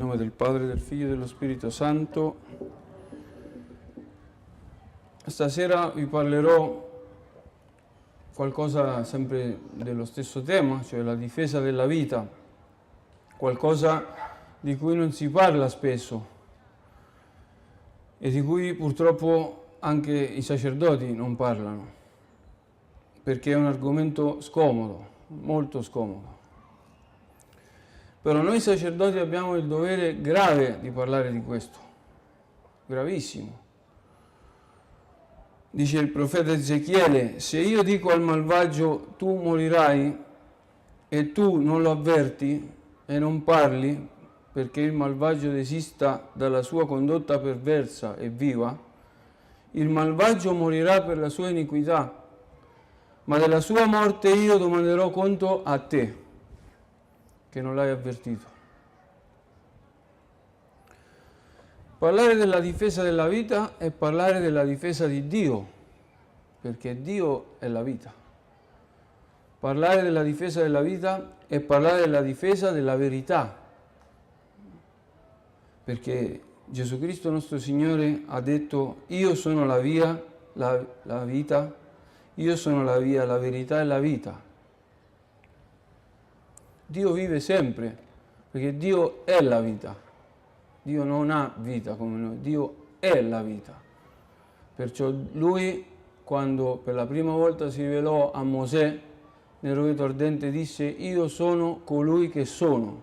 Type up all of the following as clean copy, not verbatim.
nome del Padre, del Figlio e dello Spirito Santo. Stasera vi parlerò qualcosa sempre dello stesso tema, cioè la difesa della vita, qualcosa di cui non si parla spesso e di cui purtroppo anche i sacerdoti non parlano, perché è un argomento scomodo, molto scomodo. Però noi sacerdoti abbiamo il dovere grave di parlare di questo, gravissimo. Dice il profeta Ezechiele: se io dico al malvagio tu morirai e tu non lo avverti e non parli perché il malvagio desista dalla sua condotta perversa e viva, il malvagio morirà per la sua iniquità, ma della sua morte io domanderò conto a te, che non l'hai avvertito. Parlare della difesa della vita è parlare della difesa di Dio, perché Dio è la vita. Parlare della difesa della vita è parlare della difesa della verità, perché Gesù Cristo nostro Signore ha detto: io sono la via, la vita, io sono la via, la verità e la vita. Dio vive sempre, perché Dio è la vita. Dio non ha vita come noi, Dio è la vita. Perciò Lui, quando per la prima volta si rivelò a Mosè nel roveto ardente, disse: io sono colui che sono.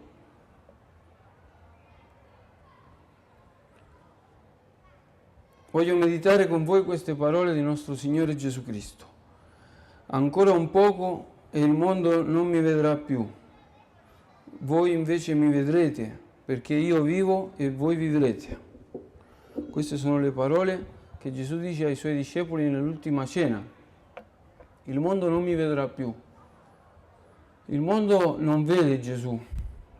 Voglio meditare con voi queste parole di nostro Signore Gesù Cristo. Ancora un poco e il mondo non mi vedrà più. Voi invece mi vedrete, perché io vivo e voi vivrete. Queste sono le parole che Gesù dice ai suoi discepoli nell'ultima cena. Il mondo non mi vedrà più. Il mondo non vede Gesù,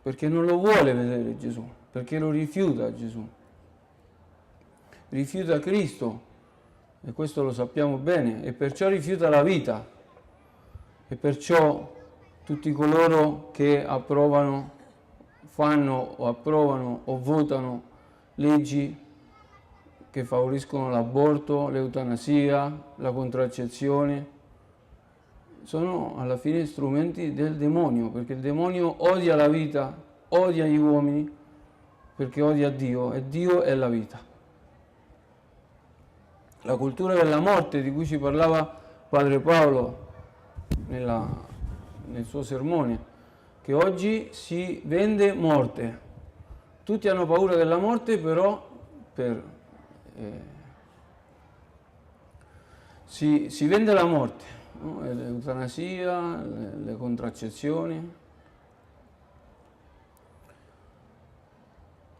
perché non lo vuole vedere Gesù, perché lo rifiuta Gesù. Rifiuta Cristo, e questo lo sappiamo bene, e perciò rifiuta la vita. E perciò tutti coloro che approvano, fanno o approvano o votano leggi che favoriscono l'aborto, l'eutanasia, la contraccezione, sono alla fine strumenti del demonio, perché il demonio odia la vita, odia gli uomini, perché odia Dio, e Dio è la vita. La cultura della morte di cui ci parlava Padre Paolo nel suo sermone, che oggi si vende morte. Tutti hanno paura della morte, però si vende la morte, no? L'eutanasia, le contraccezioni.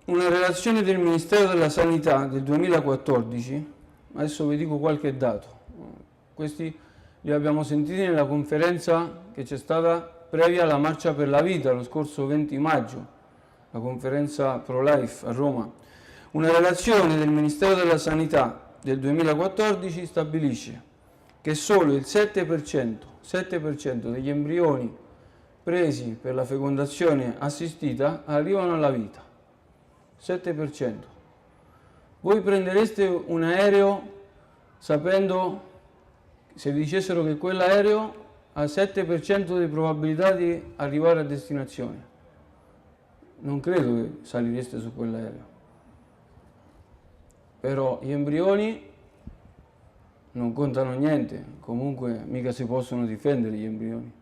Una relazione del Ministero della Sanità del 2014, adesso vi dico qualche dato, questi li abbiamo sentiti nella conferenza che c'è stata previa alla Marcia per la Vita lo scorso 20 maggio, la conferenza Pro-Life a Roma. Una relazione del Ministero della Sanità del 2014 stabilisce che solo il 7% degli embrioni presi per la fecondazione assistita arrivano alla vita. 7%. Voi prendereste un aereo sapendo, se vi dicessero che quell'aereo ha 7% di probabilità di arrivare a destinazione? Non credo che salireste su quell'aereo. Però gli embrioni non contano niente, comunque mica si possono difendere gli embrioni.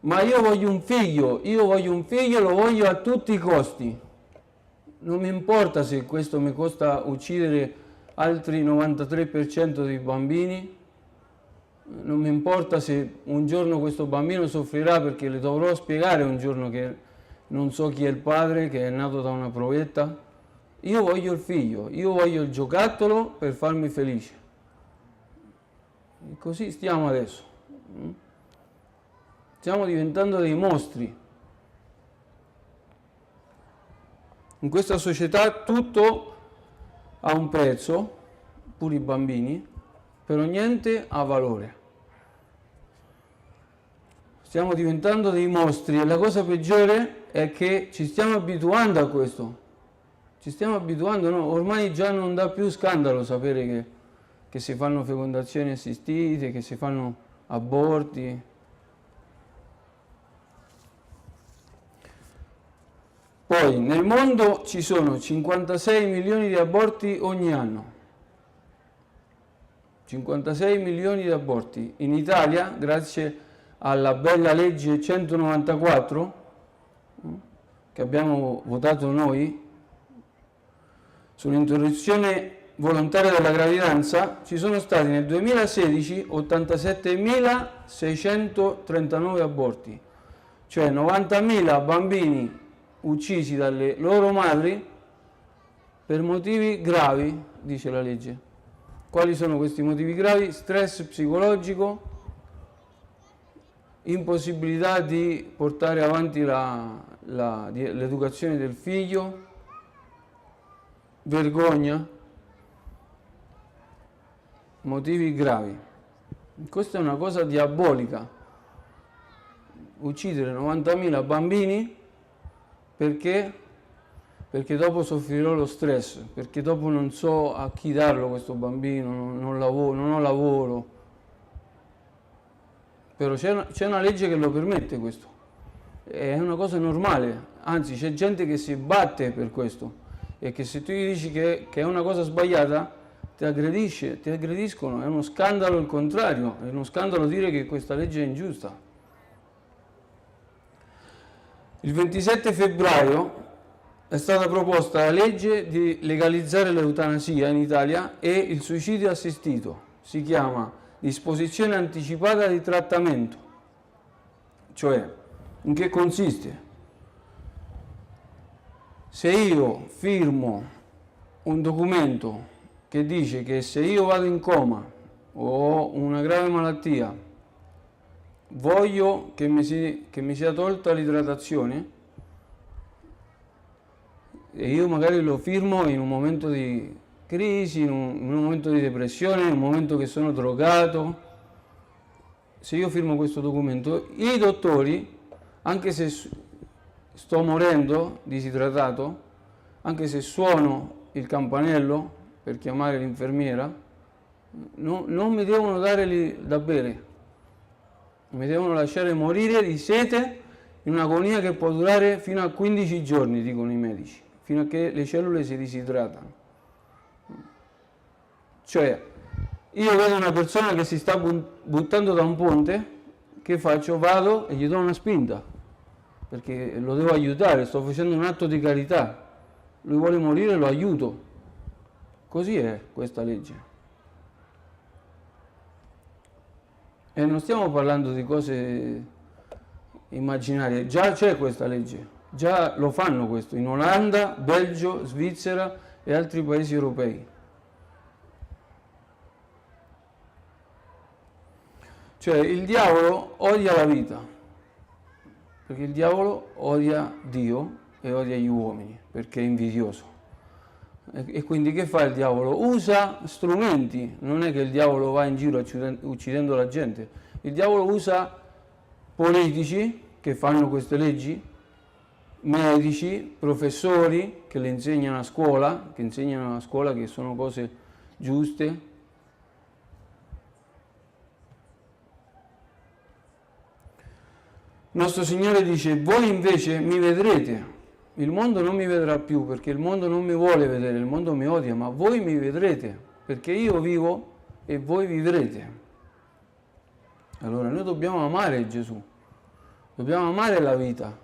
Ma io voglio un figlio e lo voglio a tutti i costi. Non mi importa se questo mi costa uccidere altri 93% dei bambini, non mi importa se un giorno questo bambino soffrirà perché le dovrò spiegare un giorno che non so chi è il padre, che è nato da una provetta. Io voglio il figlio, io voglio il giocattolo per farmi felice. E così stiamo adesso. Stiamo diventando dei mostri. In questa società tutto ha un prezzo, pure i bambini, però niente ha valore. Stiamo diventando dei mostri e la cosa peggiore è che ci stiamo abituando a questo. Ci stiamo abituando, no? Ormai già non dà più scandalo sapere che si fanno fecondazioni assistite, che si fanno aborti. Poi nel mondo ci sono 56 milioni di aborti ogni anno. 56 milioni di aborti. In Italia, grazie alla bella legge 194 che abbiamo votato noi sull'interruzione volontaria della gravidanza, ci sono stati nel 2016 87.639 aborti, cioè 90.000 bambini uccisi dalle loro madri per motivi gravi, dice la legge. Quali sono questi motivi gravi? Stress psicologico, impossibilità di portare avanti l'educazione del figlio, vergogna, motivi gravi. Questa è una cosa diabolica. Uccidere 90.000 bambini perché dopo soffrirò lo stress, perché dopo non so a chi darlo questo bambino, non ho lavoro. Però c'è una legge che lo permette questo, è una cosa normale, anzi c'è gente che si batte per questo e che se tu gli dici che è una cosa sbagliata ti aggrediscono, è uno scandalo il contrario, è uno scandalo dire che questa legge è ingiusta. Il 27 febbraio è stata proposta la legge di legalizzare l'eutanasia in Italia e il suicidio assistito, si chiama disposizione anticipata di trattamento, cioè in che consiste? Se io firmo un documento che dice che se io vado in coma o ho una grave malattia, voglio che mi sia tolta l'idratazione, e io magari lo firmo in un momento di crisi, in un momento di depressione, in un momento che sono drogato, se io firmo questo documento, i dottori, anche se sto morendo disidratato, anche se suono il campanello per chiamare l'infermiera, non mi devono dare da bere, mi devono lasciare morire di sete in un'agonia che può durare fino a 15 giorni, dicono i medici, fino a che le cellule si disidratano. Cioè, io vedo una persona che si sta buttando da un ponte, che faccio? Vado e gli do una spinta, perché lo devo aiutare, sto facendo un atto di carità. Lui vuole morire, lo aiuto. Così è questa legge. E non stiamo parlando di cose immaginarie, già c'è questa legge, già lo fanno questo in Olanda, Belgio, Svizzera e altri paesi europei. Cioè il diavolo odia la vita, perché il diavolo odia Dio e odia gli uomini, perché è invidioso. E quindi che fa il diavolo? Usa strumenti, non è che il diavolo va in giro uccidendo la gente, il diavolo usa politici che fanno queste leggi, medici, professori che le insegnano a scuola, che sono cose giuste. Nostro Signore dice: voi invece mi vedrete, il mondo non mi vedrà più perché il mondo non mi vuole vedere, il mondo mi odia, ma voi mi vedrete perché io vivo e voi vivrete. Allora noi dobbiamo amare Gesù, dobbiamo amare la vita,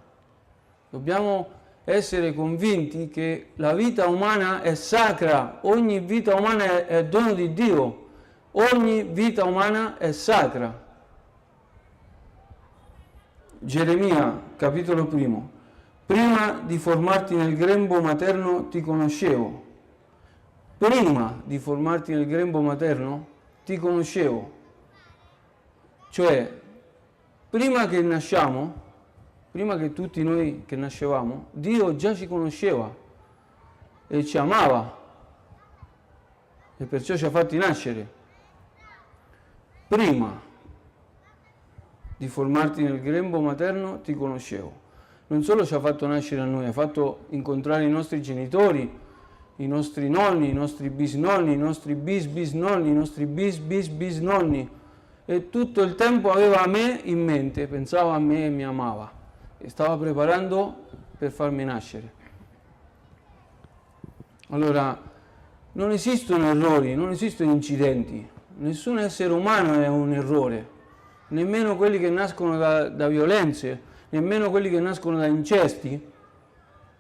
dobbiamo essere convinti che la vita umana è sacra, ogni vita umana è dono di Dio, ogni vita umana è sacra. Geremia, capitolo 1. Prima di formarti nel grembo materno ti conoscevo. Prima di formarti nel grembo materno ti conoscevo. Cioè, prima che nasciamo, prima che tutti noi che nascevamo, Dio già ci conosceva e ci amava e perciò ci ha fatti nascere. Prima di formarti nel grembo materno ti conoscevo. Non solo ci ha fatto nascere a noi, ha fatto incontrare i nostri genitori, i nostri nonni, i nostri bisnonni, i nostri bisnonni, i nostri bisnonni, e tutto il tempo aveva me in mente, pensava a me e mi amava e stava preparando per farmi nascere. Allora, non esistono errori, non esistono incidenti, nessun essere umano è un errore, nemmeno quelli che nascono da violenze, nemmeno quelli che nascono da incesti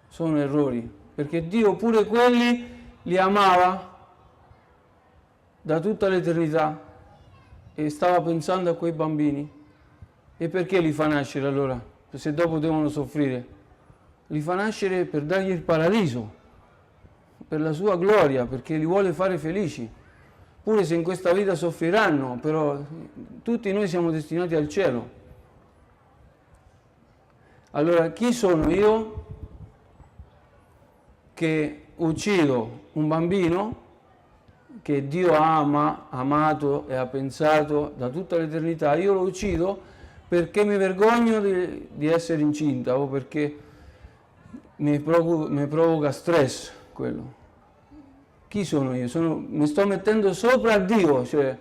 sono errori, perché Dio pure quelli li amava da tutta l'eternità e stava pensando a quei bambini. E perché li fa nascere allora? Se dopo devono soffrire? Li fa nascere per dargli il paradiso, per la sua gloria, perché li vuole fare felici. Pure se in questa vita soffriranno, però tutti noi siamo destinati al cielo. Allora, chi sono io che uccido un bambino che Dio ha amato e ha pensato da tutta l'eternità? Io lo uccido perché mi vergogno di essere incinta o perché mi provoca stress quello. Chi sono io? Mi sto mettendo sopra a Dio, cioè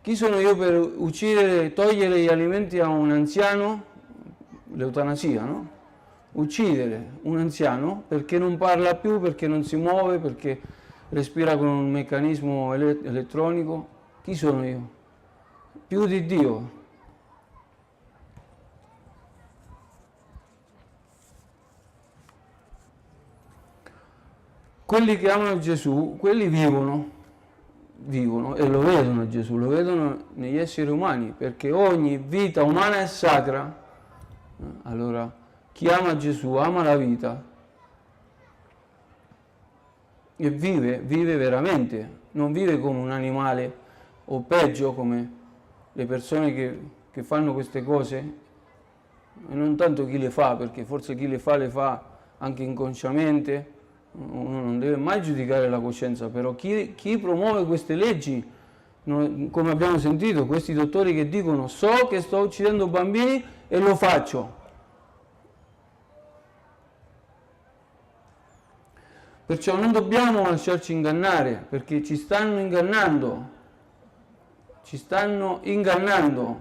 chi sono io per uccidere, togliere gli alimenti a un anziano? L'eutanasia, no? Uccidere un anziano perché non parla più, perché non si muove, perché respira con un meccanismo elettronico. Chi sono io? Più di Dio. Quelli che amano Gesù, quelli vivono e lo vedono Gesù, lo vedono negli esseri umani, perché ogni vita umana è sacra. Allora, chi ama Gesù ama la vita e vive veramente, non vive come un animale o peggio come le persone che fanno queste cose, e non tanto chi le fa, perché forse chi le fa anche inconsciamente. Uno non deve mai giudicare la coscienza, però chi promuove queste leggi, come abbiamo sentito, questi dottori che dicono so che sto uccidendo bambini e lo faccio. Perciò non dobbiamo lasciarci ingannare, perché ci stanno ingannando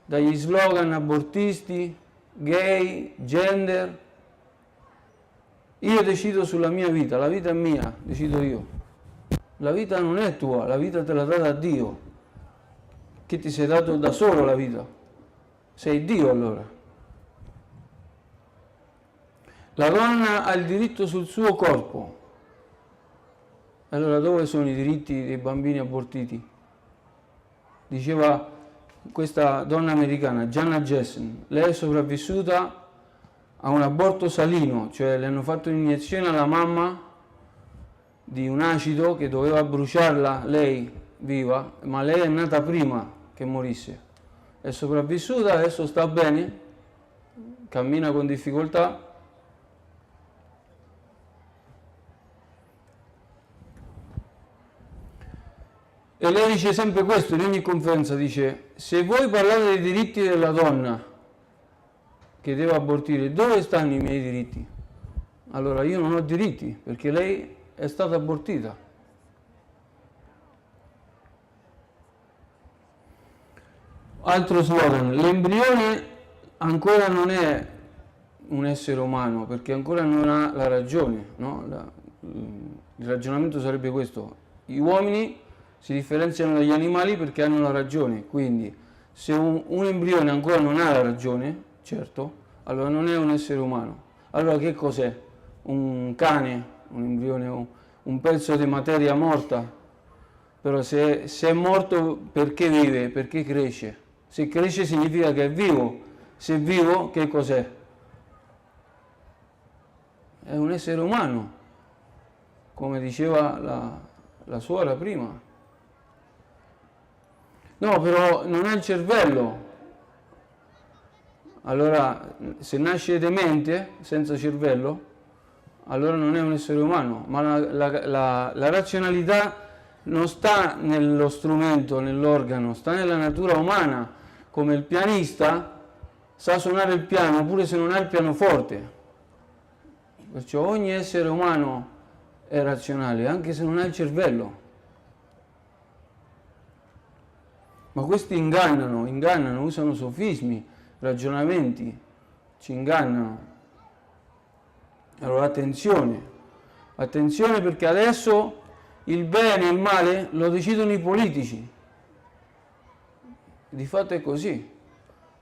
dagli slogan abortisti, gay, gender. Io decido sulla mia vita, la vita è mia, decido io. La vita non è tua, la vita te l'ha data Dio, che ti sei dato da solo la vita. Sei Dio allora. La donna ha il diritto sul suo corpo. Allora dove sono i diritti dei bambini abortiti? Diceva questa donna americana, Jana Jessen, lei è sopravvissuta a un aborto salino, cioè le hanno fatto un'iniezione alla mamma di un acido che doveva bruciarla lei viva, ma lei è nata prima che morisse. È sopravvissuta, adesso sta bene, cammina con difficoltà. E lei dice sempre questo in ogni conferenza, dice: se voi parlate dei diritti della donna che deve abortire, dove stanno i miei diritti? Allora io non ho diritti, perché lei è stata abortita. Altro slogan: l'embrione ancora non è un essere umano, perché ancora non ha la ragione, no? Il ragionamento sarebbe questo: gli uomini si differenziano dagli animali perché hanno la ragione, quindi se un embrione ancora non ha la ragione, certo, allora non è un essere umano. Allora che cos'è? Un cane, un embrione, un pezzo di materia morta? Però se è morto, perché vive? Perché cresce? Se cresce significa che è vivo. Se è vivo, che cos'è? È un essere umano, come diceva la suora prima. No, però non ha il cervello. Allora, se nasce demente, senza cervello, allora non è un essere umano. Ma la razionalità non sta nello strumento, nell'organo, sta nella natura umana, come il pianista sa suonare il piano pure se non ha il pianoforte. Perciò ogni essere umano è razionale, anche se non ha il cervello. Ma questi ingannano, usano sofismi, ragionamenti, ci ingannano. Allora attenzione perché adesso il bene e il male lo decidono i politici. Di fatto è così.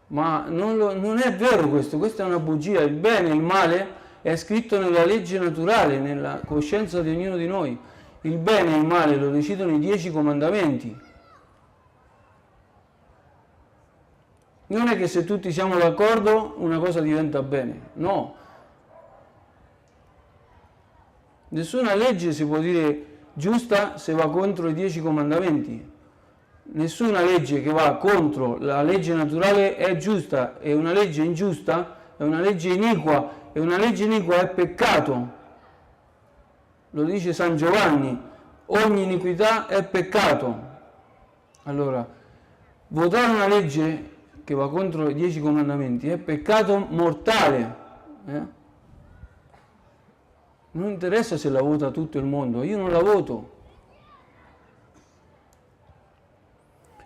Ma non è vero questo, questa è una bugia. Il bene e il male è scritto nella legge naturale, nella coscienza di ognuno di noi. Il bene e il male lo decidono i 10 comandamenti. Non è che se tutti siamo d'accordo una cosa diventa bene, no. Nessuna legge si può dire giusta se va contro i 10 comandamenti. Nessuna legge che va contro la legge naturale è giusta, e una legge ingiusta è una legge iniqua, e una legge iniqua è peccato. Lo dice San Giovanni, ogni iniquità è peccato. Allora, votare una legge che va contro i 10 comandamenti è peccato mortale. Non interessa se la vota tutto il mondo, io non la voto.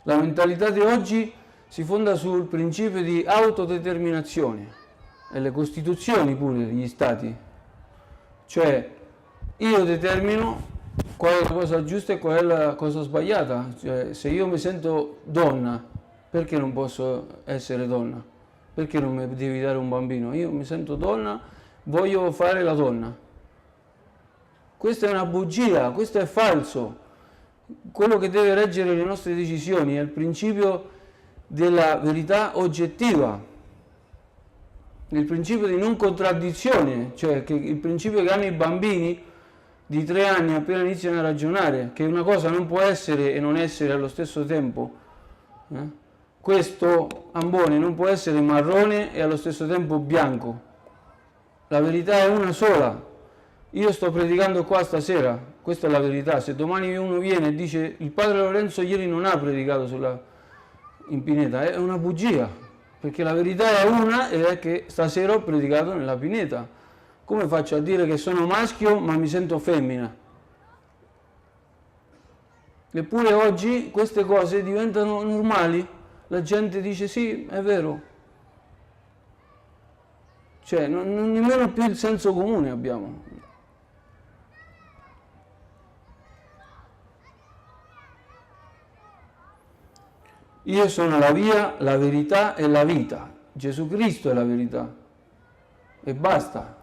La mentalità di oggi si fonda sul principio di autodeterminazione, e le costituzioni pure degli stati. Cioè, io determino qual è la cosa giusta e qual è la cosa sbagliata. Cioè, se io mi sento donna, perché non posso essere donna? Perché non mi devi dare un bambino? Io mi sento donna, voglio fare la donna. Questa è una bugia, questo è falso. Quello che deve reggere le nostre decisioni è il principio della verità oggettiva, il principio di non contraddizione, cioè che il principio che hanno i bambini di 3 anni appena iniziano a ragionare, che una cosa non può essere e non essere allo stesso tempo. Questo ambone non può essere marrone e allo stesso tempo bianco. La verità è una sola. Io sto predicando qua stasera, questa è la verità. Se domani uno viene e dice il padre Lorenzo ieri non ha predicato in Pineta, è una bugia, perché la verità è una, ed è che stasera ho predicato nella Pineta. Come faccio a dire che sono maschio ma mi sento femmina? Eppure oggi queste cose diventano normali, la gente dice sì, è vero. Cioè, non nemmeno più il senso comune abbiamo. Io sono la via, la verità e la vita. Gesù Cristo è la verità. E basta.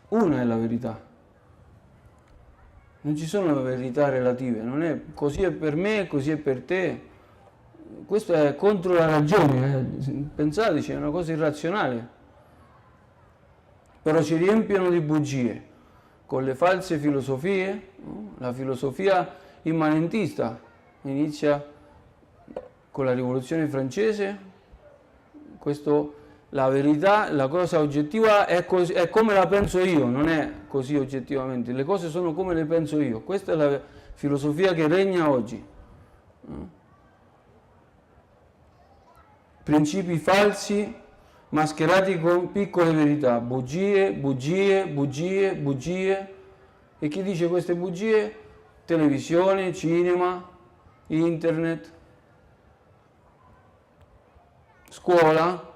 Una è la verità. Non ci sono verità relative. Non è così è per me, così è per te. Questo è contro la ragione. Pensateci, è una cosa irrazionale. Però ci riempiono di bugie con le false filosofie. La filosofia immanentista inizia con la rivoluzione francese. La verità, la cosa oggettiva è come la penso io, non è così oggettivamente, le cose sono come le penso io. Questa è la filosofia che regna oggi. Principi falsi mascherati con piccole verità, bugie. E chi dice queste bugie? Televisione, cinema, internet, scuola.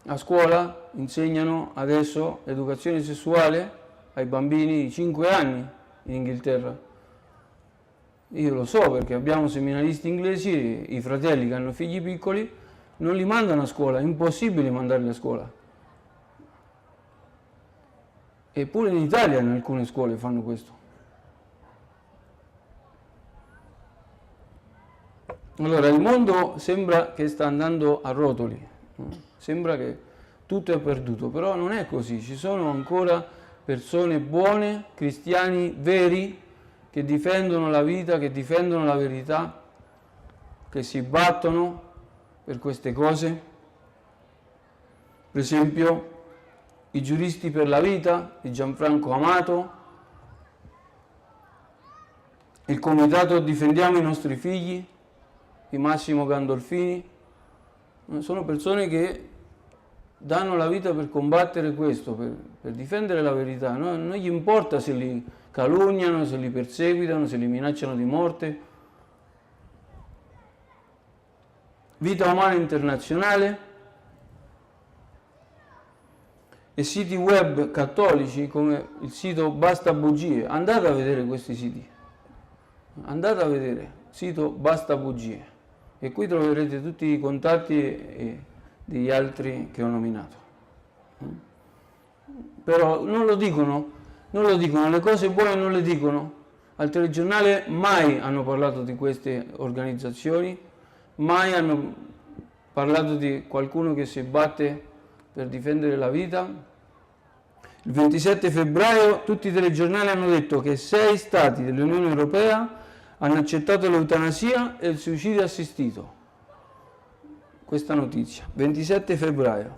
A scuola insegnano adesso educazione sessuale ai bambini di 5 anni in Inghilterra. Io lo so perché abbiamo seminaristi inglesi, i fratelli che hanno figli piccoli, non li mandano a scuola, è impossibile mandarli a scuola. Eppure in Italia in alcune scuole fanno questo. Allora, il mondo sembra che sta andando a rotoli, sembra che tutto è perduto, però non è così, ci sono ancora persone buone, cristiani veri, che difendono la vita, che difendono la verità, che si battono per queste cose. Per esempio, i giuristi per la vita di Gianfranco Amato, il comitato Difendiamo i nostri figli di Massimo Gandolfini. Sono persone che danno la vita per combattere questo, per difendere la verità. Non gli importa se li calunniano, se li perseguitano, se li minacciano di morte. Vita Umana Internazionale e siti web cattolici come il sito Basta Bugie. Andate a vedere questi siti, andate a vedere, sito Basta Bugie, e qui troverete tutti i contatti degli altri che ho nominato. Però non lo dicono, le cose buone non le dicono. Al telegiornale mai hanno parlato di queste organizzazioni, mai hanno parlato di qualcuno che si batte per difendere la vita. Il 27 febbraio tutti i telegiornali hanno detto che 6 stati dell'Unione Europea hanno accettato l'eutanasia e il suicidio assistito. Questa notizia, 27 febbraio.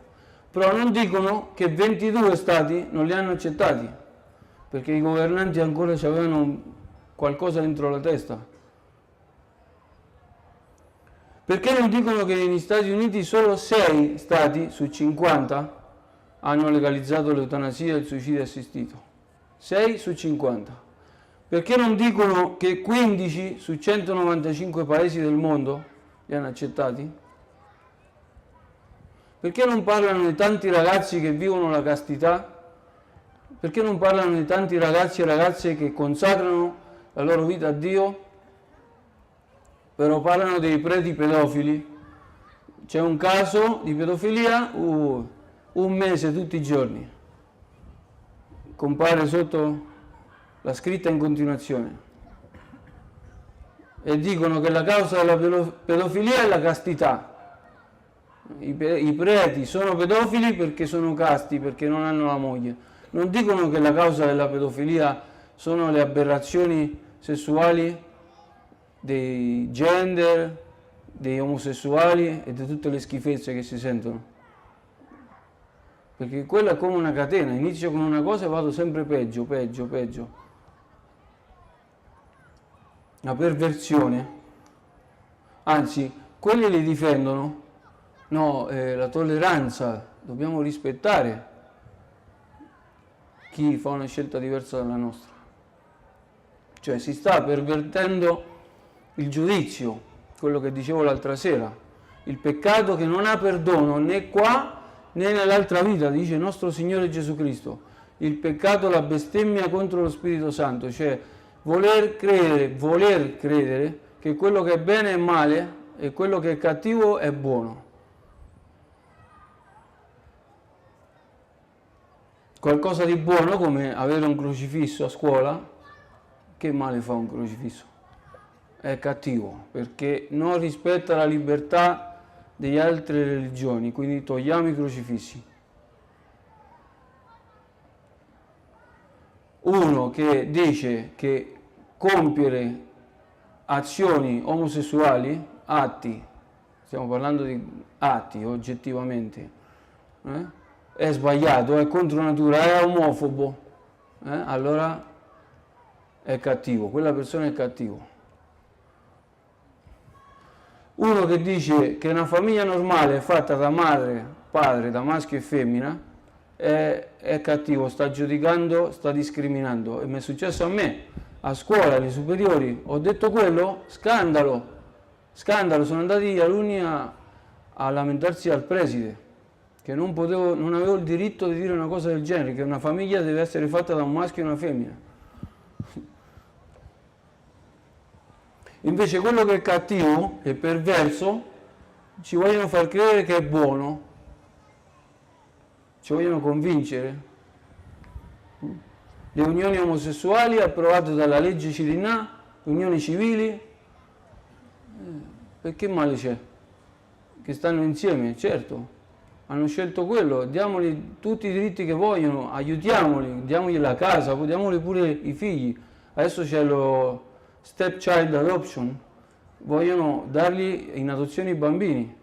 Però non dicono che 22 stati non li hanno accettati, perché i governanti ancora avevano qualcosa dentro la testa. Perché non dicono che negli Stati Uniti solo 6 stati su 50 hanno legalizzato l'eutanasia e il suicidio assistito? 6 su 50. Perché non dicono che 15 su 195 paesi del mondo li hanno accettati? Perché non parlano di tanti ragazzi che vivono la castità? Perché non parlano di tanti ragazzi e ragazze che consacrano la loro vita a Dio? Però parlano dei preti pedofili. C'è un caso di pedofilia, un mese tutti i giorni. Compare sotto la scritta in continuazione. E dicono che la causa della pedofilia è la castità. I preti sono pedofili perché sono casti, perché non hanno la moglie. Non dicono che la causa della pedofilia sono le aberrazioni sessuali dei gender, dei omosessuali e di tutte le schifezze che si sentono. Perché quella è come una catena, inizio con una cosa e vado sempre peggio, peggio, peggio. La perversione. Anzi, quelli li difendono. No, la tolleranza, dobbiamo rispettare chi fa una scelta diversa dalla nostra. Cioè si sta pervertendo il giudizio, quello che dicevo l'altra sera, il peccato che non ha perdono né qua né nell'altra vita, dice il nostro Signore Gesù Cristo. Il peccato, la bestemmia contro lo Spirito Santo, cioè voler credere che quello che è bene è male e quello che è cattivo è buono. Qualcosa di buono come avere un crocifisso a scuola, che male fa un crocifisso? È cattivo perché non rispetta la libertà delle altre religioni, quindi togliamo i crocifissi. Uno che dice che compiere azioni omosessuali, atti, stiamo parlando di atti oggettivamente, è sbagliato, è contro natura, è omofobo, allora è cattivo, quella persona è cattivo. Uno che dice che una famiglia normale è fatta da madre, padre, da maschio e femmina, è cattivo, sta giudicando, sta discriminando. E mi è successo a me, a scuola, alle superiori, ho detto quello, scandalo, sono andati gli alunni a lamentarsi al preside, che non avevo il diritto di dire una cosa del genere, che una famiglia deve essere fatta da un maschio e una femmina. Invece quello che è cattivo e perverso ci vogliono far credere che è buono, ci vogliono convincere. Le unioni omosessuali approvate dalla legge Cirinà, unioni civili, perché male c'è? Che stanno insieme, certo, hanno scelto quello, diamogli tutti i diritti che vogliono, aiutiamoli, diamogli la casa, diamogli pure i figli. Adesso c'è lo stepchild adoption, vogliono dargli in adozione i bambini.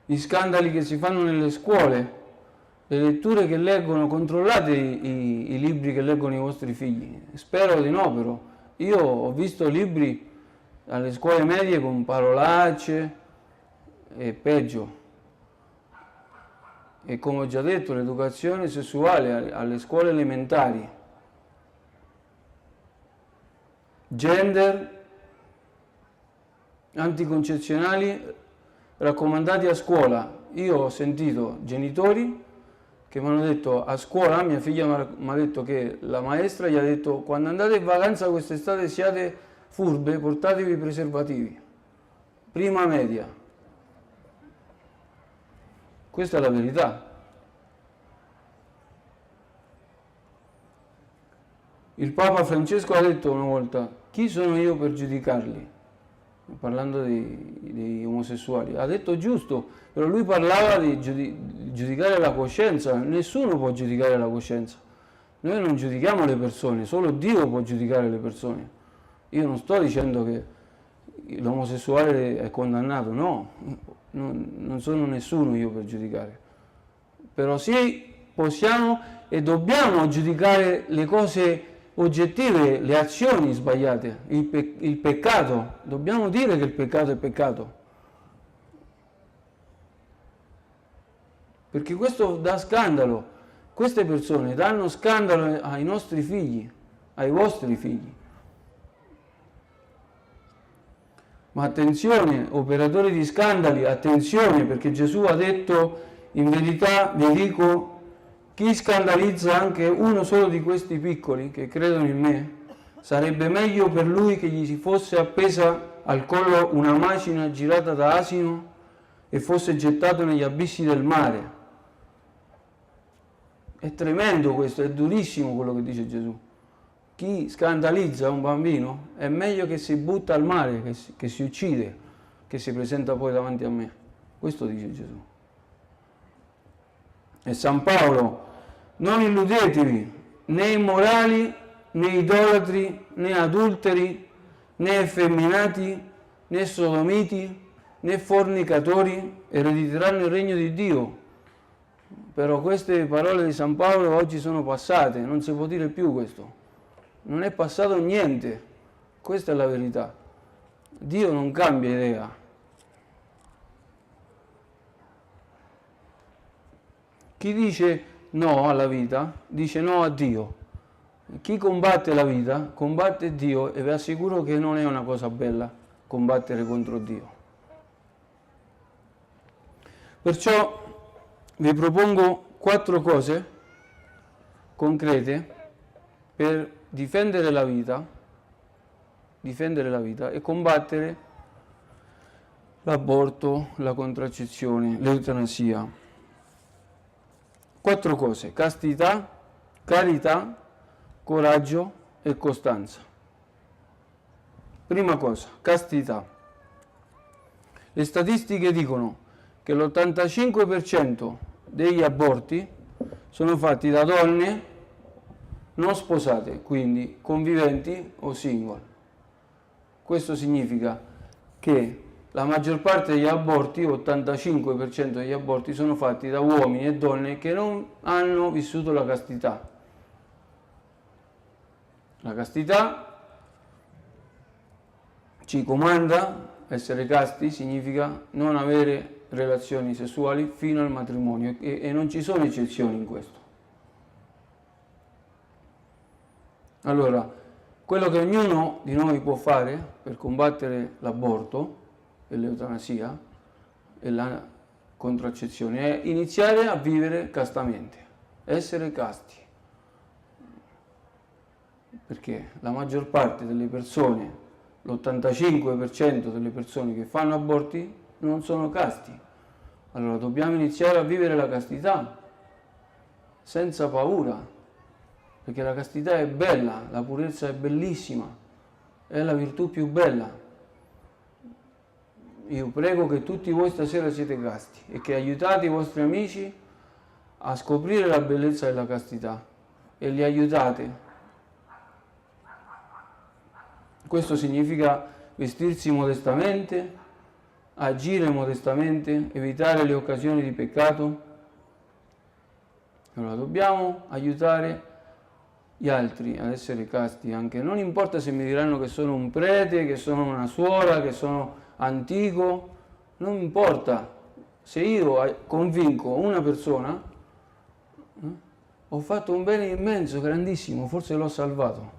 Gli scandali che si fanno nelle scuole, le letture che leggono, controllate i libri che leggono i vostri figli. Spero di no, però. Io ho visto libri alle scuole medie con parolacce e peggio. E come ho già detto, l'educazione sessuale alle scuole elementari, gender, anticoncezionali raccomandati a scuola. Io ho sentito genitori che mi hanno detto a scuola, mia figlia mi ha detto che la maestra gli ha detto: quando andate in vacanza quest'estate siate furbe, portatevi i preservativi. Prima media. Questa è la verità. Il Papa Francesco ha detto una volta: chi sono io per giudicarli? Parlando dei omosessuali. Ha detto giusto, però lui parlava di giudicare la coscienza. Nessuno può giudicare la coscienza. Noi non giudichiamo le persone, solo Dio può giudicare le persone. Io non sto dicendo che l'omosessuale è condannato, no, non sono nessuno io per giudicare. Però sì, possiamo e dobbiamo giudicare le cose oggettive, le azioni sbagliate, il peccato. Dobbiamo dire che il peccato è peccato. Perché questo dà scandalo. Queste persone danno scandalo ai nostri figli, ai vostri figli. Ma attenzione, operatori di scandali, attenzione, perché Gesù ha detto: in verità vi dico, chi scandalizza anche uno solo di questi piccoli che credono in me, sarebbe meglio per lui che gli si fosse appesa al collo una macina girata da asino e fosse gettato negli abissi del mare. È tremendo questo, è durissimo quello che dice Gesù. Chi scandalizza un bambino è meglio che si butta al mare, che si uccide, che si presenta poi davanti a me. Questo dice Gesù. E San Paolo: non illudetevi, né immorali, né idolatri, né adulteri, né effeminati, né sodomiti, né fornicatori erediteranno il regno di Dio. Però queste parole di San Paolo oggi sono passate, non si può dire più questo. Non è passato niente, questa è la verità. Dio non cambia idea. Chi dice no alla vita, dice no a Dio. Chi combatte la vita, combatte Dio, e vi assicuro che non è una cosa bella combattere contro Dio. Perciò vi propongo 4 cose concrete per difendere la vita e combattere l'aborto, la contraccezione, l'eutanasia. 4 cose: castità, carità, coraggio e costanza. Prima cosa, castità. Le statistiche dicono che l'85% degli aborti sono fatti da donne non sposate, quindi conviventi o single. Questo significa che la maggior parte degli aborti, 85% degli aborti, sono fatti da uomini e donne che non hanno vissuto la castità. La castità ci comanda, essere casti significa non avere relazioni sessuali fino al matrimonio, e non ci sono eccezioni in questo. Allora, quello che ognuno di noi può fare per combattere l'aborto e l'eutanasia e la contraccezione è iniziare a vivere castamente, essere casti. Perché la maggior parte delle persone, l'85% delle persone che fanno aborti non sono casti. Allora dobbiamo iniziare a vivere la castità senza paura, perché la castità è bella, la purezza è bellissima, è la virtù più bella. Io prego che tutti voi stasera siete casti e che aiutate i vostri amici a scoprire la bellezza della castità e li aiutate. Questo significa vestirsi modestamente, agire modestamente, evitare le occasioni di peccato, Allora dobbiamo aiutare gli altri ad essere casti anche. Non importa se mi diranno che sono un prete, che sono una suora, che sono antico, non importa. Se io convinco una persona, ho fatto un bene immenso, grandissimo, forse l'ho salvato.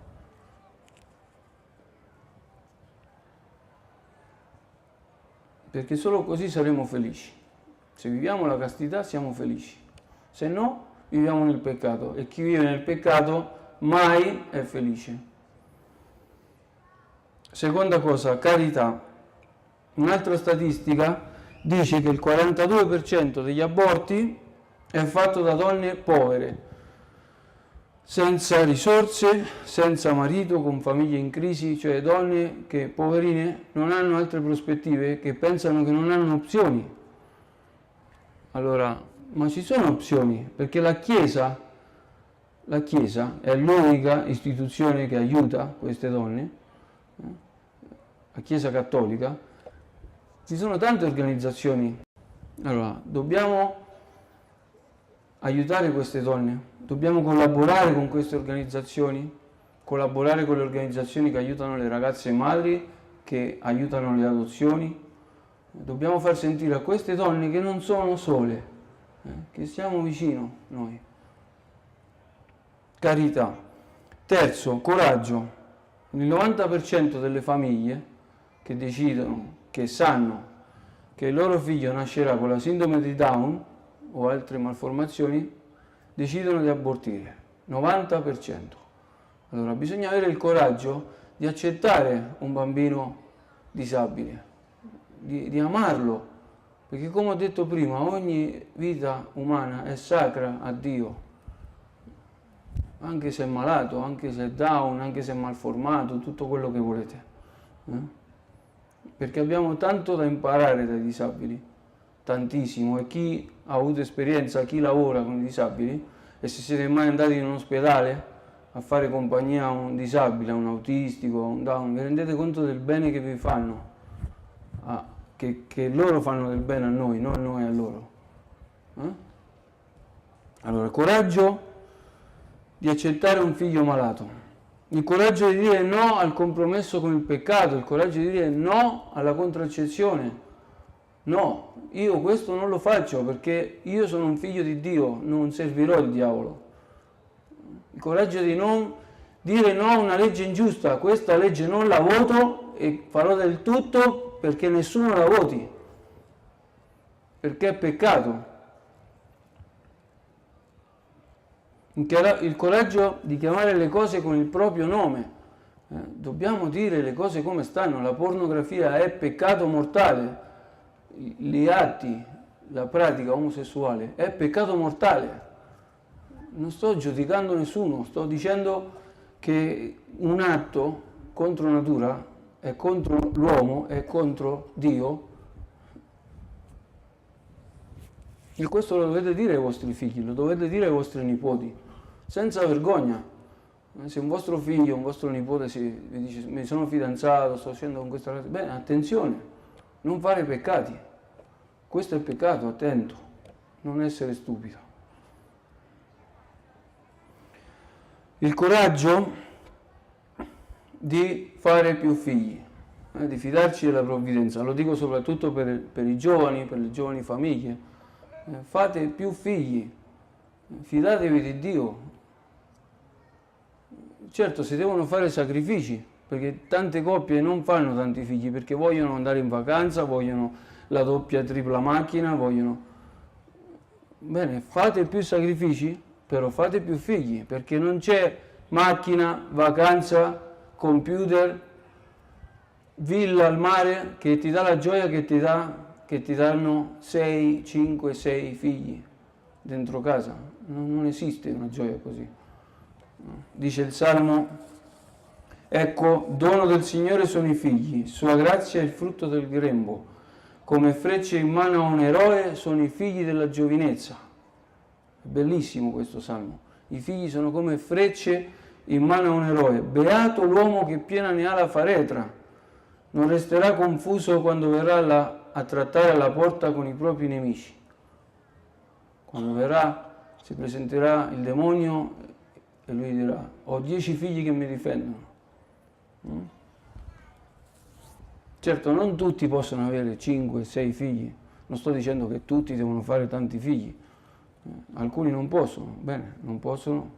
Perché solo così saremo felici. Se viviamo la castità siamo felici, se no viviamo nel peccato, e chi vive nel peccato mai è felice. Seconda cosa, carità. Un'altra statistica dice che il 42% degli aborti è fatto da donne povere, senza risorse, senza marito, con famiglie in crisi, cioè donne che, poverine, non hanno altre prospettive, che pensano che non hanno opzioni. Allora, ma ci sono opzioni, perché la Chiesa è l'unica istituzione che aiuta queste donne, la Chiesa cattolica. Ci sono tante organizzazioni. Allora, dobbiamo aiutare queste donne, dobbiamo collaborare con queste organizzazioni, collaborare con le organizzazioni che aiutano le ragazze madri, che aiutano le adozioni. Dobbiamo far sentire a queste donne che non sono sole, che siamo vicino noi. Carità. Terzo, coraggio. Il 90% delle famiglie che decidono, che sanno che il loro figlio nascerà con la sindrome di Down o altre malformazioni, decidono di abortire. 90%. Allora bisogna avere il coraggio di accettare un bambino disabile, di amarlo, perché come ho detto prima, ogni vita umana è sacra a Dio, anche se è malato, anche se è Down, anche se è malformato, tutto quello che volete. Perché abbiamo tanto da imparare dai disabili, tantissimo, e chi ha avuto esperienza, chi lavora con i disabili, e se siete mai andati in un ospedale a fare compagnia a un disabile, a un autistico, a un Down, vi rendete conto del bene che vi fanno, che loro fanno del bene a noi, non noi a loro. Allora, coraggio di accettare un figlio malato, il coraggio di dire no al compromesso con il peccato, il coraggio di dire no alla contraccezione. No, io questo non lo faccio perché io sono un figlio di Dio, non servirò il diavolo. Il coraggio di non dire no a una legge ingiusta, questa legge non la voto e farò del tutto perché nessuno la voti, perché è peccato. Il coraggio di chiamare le cose con il proprio nome. Dobbiamo dire le cose come stanno. La pornografia è peccato mortale. Gli atti, la pratica omosessuale è peccato mortale. Non sto giudicando nessuno, sto dicendo che un atto contro natura è contro l'uomo, è contro Dio. E questo lo dovete dire ai vostri figli, lo dovete dire ai vostri nipoti, senza vergogna. Se un vostro figlio, un vostro nipote vi dice mi sono fidanzato, sto uscendo con questa ragazza, bene, attenzione, non fare peccati. Questo è peccato, attento, non essere stupido. Il coraggio di fare più figli, di fidarci della provvidenza, lo dico soprattutto per i giovani, per le giovani famiglie. Fate più figli, fidatevi di Dio. Certo, si devono fare sacrifici, perché tante coppie non fanno tanti figli perché vogliono andare in vacanza, vogliono la doppia, tripla macchina, vogliono... Bene, fate più sacrifici, però fate più figli, perché non c'è macchina, vacanza, computer, villa al mare che ti dà la gioia che ti danno 6, 5, 6 figli dentro casa. Non esiste una gioia così. Dice il Salmo, ecco, dono del Signore sono i figli, sua grazia è il frutto del grembo, come frecce in mano a un eroe sono i figli della giovinezza. È bellissimo questo Salmo. I figli sono come frecce in mano a un eroe. Beato l'uomo che piena ne ha la faretra, non resterà confuso quando verrà a trattare alla porta con i propri nemici. Quando verrà si presenterà il demonio e lui dirà: ho 10 figli che mi difendono. Certo, non tutti possono avere 5, 6 figli, non sto dicendo che tutti devono fare tanti figli, alcuni non possono, bene, non possono,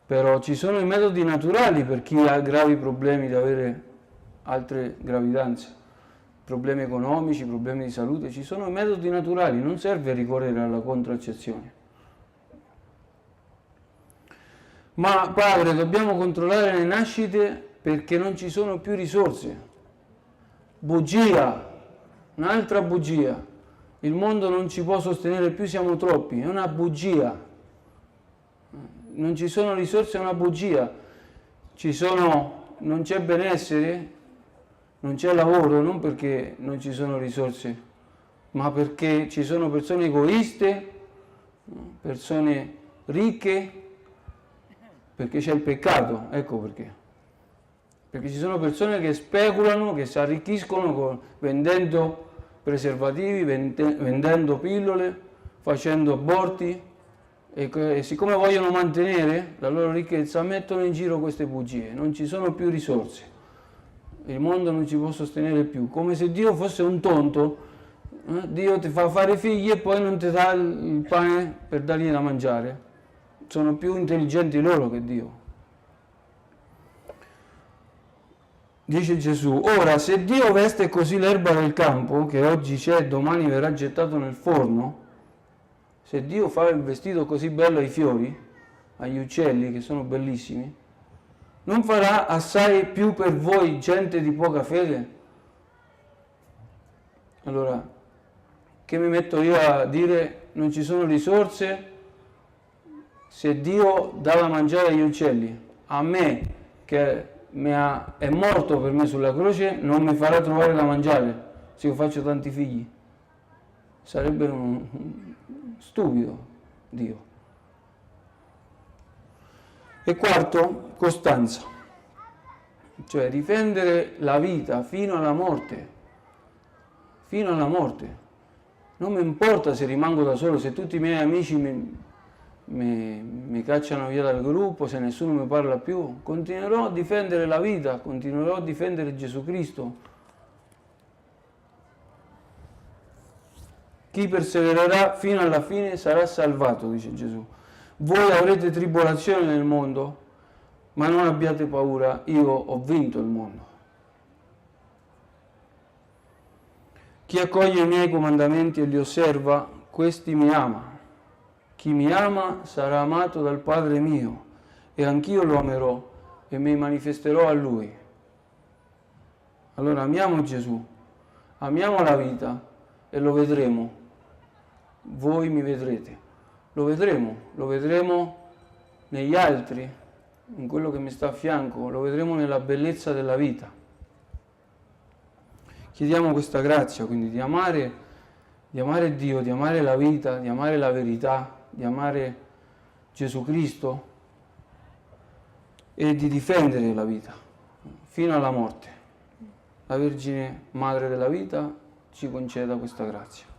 però ci sono i metodi naturali per chi ha gravi problemi di avere altre gravidanze, problemi economici, problemi di salute, ci sono i metodi naturali, non serve ricorrere alla contraccezione. Ma padre, dobbiamo controllare le nascite perché non ci sono più risorse. Bugia, un'altra bugia. Il mondo non ci può sostenere più, siamo troppi, è una bugia. Non ci sono risorse, è una bugia. Non c'è benessere, non c'è lavoro, non perché non ci sono risorse, ma perché ci sono persone egoiste, persone ricche, perché c'è il peccato, ecco perché. Perché ci sono persone che speculano, che si arricchiscono vendendo preservativi, vendendo pillole, facendo aborti e siccome vogliono mantenere la loro ricchezza mettono in giro queste bugie. Non ci sono più risorse, il mondo non ci può sostenere più, come se Dio fosse un tonto. Dio ti fa fare figli e poi non ti dà il pane per dargli da mangiare. Sono più intelligenti loro che Dio. Dice Gesù: ora se Dio veste così l'erba del campo, che oggi c'è e domani verrà gettato nel forno, se Dio fa il vestito così bello ai fiori, agli uccelli che sono bellissimi, non farà assai più per voi, gente di poca fede? Allora, che mi metto io a dire non ci sono risorse se Dio dà da mangiare agli uccelli? A me, che è morto per me sulla croce, non mi farà trovare da mangiare se io faccio tanti figli? Sarebbe un stupido Dio. E quarto, costanza, cioè difendere la vita fino alla morte, fino alla morte. Non mi importa se rimango da solo, se tutti i miei amici mi cacciano via dal gruppo, se nessuno mi parla più, continuerò a difendere la vita, continuerò a difendere Gesù Cristo. Chi persevererà fino alla fine sarà salvato, dice Gesù. Voi avrete tribolazione nel mondo, ma non abbiate paura, io ho vinto il mondo. Chi accoglie i miei comandamenti e li osserva, questi mi ama. Chi mi ama sarà amato dal Padre mio, e anch'io lo amerò e mi manifesterò a Lui. Allora amiamo Gesù, amiamo la vita e lo vedremo. Voi mi vedrete. Lo vedremo negli altri, in quello che mi sta a fianco, lo vedremo nella bellezza della vita. Chiediamo questa grazia, quindi di amare Dio, di amare la vita, di amare la verità, di amare Gesù Cristo e di difendere la vita fino alla morte. La Vergine Madre della Vita ci conceda questa grazia.